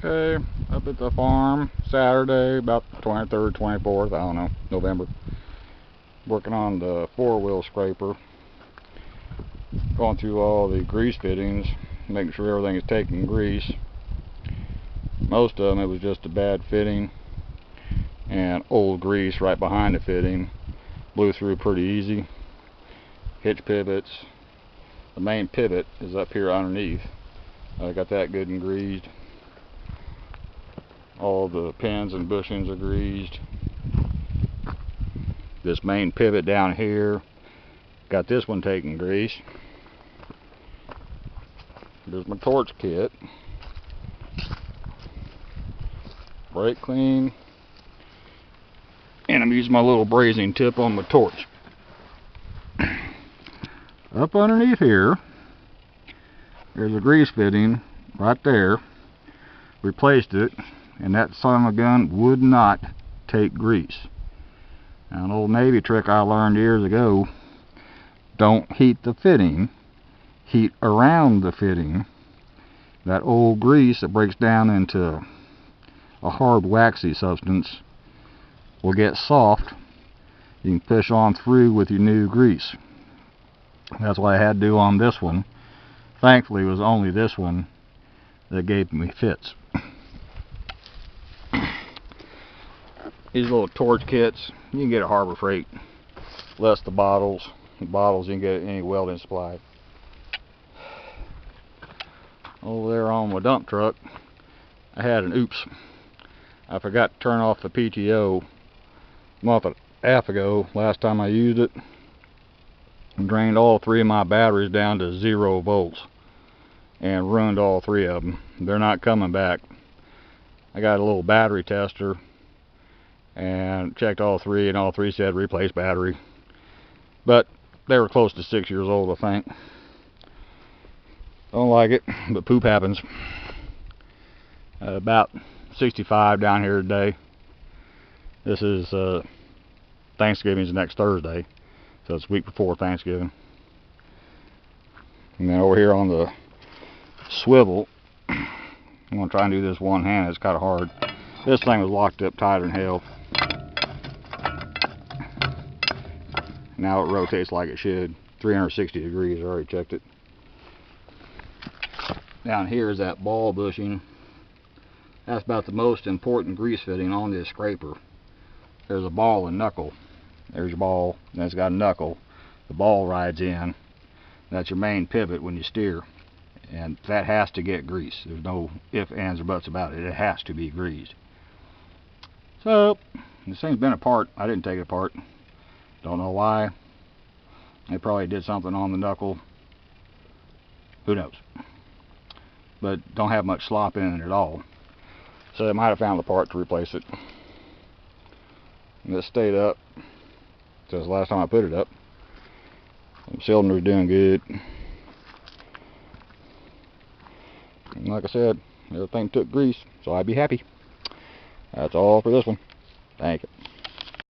Okay, up at the farm Saturday, about the 23rd, 24th, I don't know, November. Working on the 4-wheel scraper. Going through all the grease fittings, making sure everything is taking grease. Most of them, it was just a bad fitting and old grease right behind the fitting. Blew through pretty easy. Hitch pivots. The main pivot is up here underneath. I got that good and greased. All the pins and bushings are greased. This main pivot down here, got this one taking grease. There's my torch kit. Brake clean. And I'm using my little brazing tip on my torch. Up underneath here, there's a grease fitting right there. Replaced it, and that son of a gun would not take grease. Now, an old Navy trick I learned years ago: don't heat the fitting, heat around the fitting. That old grease that breaks down into a hard waxy substance will get soft. You can push on through with your new grease. That's what I had to do on this one. Thankfully, it was only this one that gave me fits. These little torch kits, you can get at Harbor Freight. Less the bottles. The bottles you can get at any welding supply. Over there on my dump truck, I had an oops. I forgot to turn off the PTO a month and a half ago, last time I used it. Drained all 3 of my batteries down to 0 volts and ruined all 3 of them. They're not coming back. I got a little battery tester and checked all 3, and all 3 said replace battery, but they were close to 6 years old, I think. Don't like it, but poop happens. About 65 down here today. This is Thanksgiving's next Thursday, so it's a week before Thanksgiving. And then over here on the swivel, I'm going to try and do this one hand. It's kind of hard. This thing was locked up tighter than hell. Now it rotates like it should. 360 degrees, I already checked it. Down here is that ball bushing. That's about the most important grease fitting on this scraper. There's a ball and knuckle. There's your ball, and it's got a knuckle. The ball rides in. That's your main pivot when you steer. And that has to get grease. There's no ifs, ands, or buts about it. It has to be greased. So, this thing's been apart. I didn't take it apart. Don't know why. They probably did something on the knuckle. Who knows? But don't have much slop in it at all. So they might have found the part to replace it. And this stayed up since the last time I put it up. The cylinder's doing good. And like I said, everything took grease, so I'd be happy. That's all for this one. Thank you.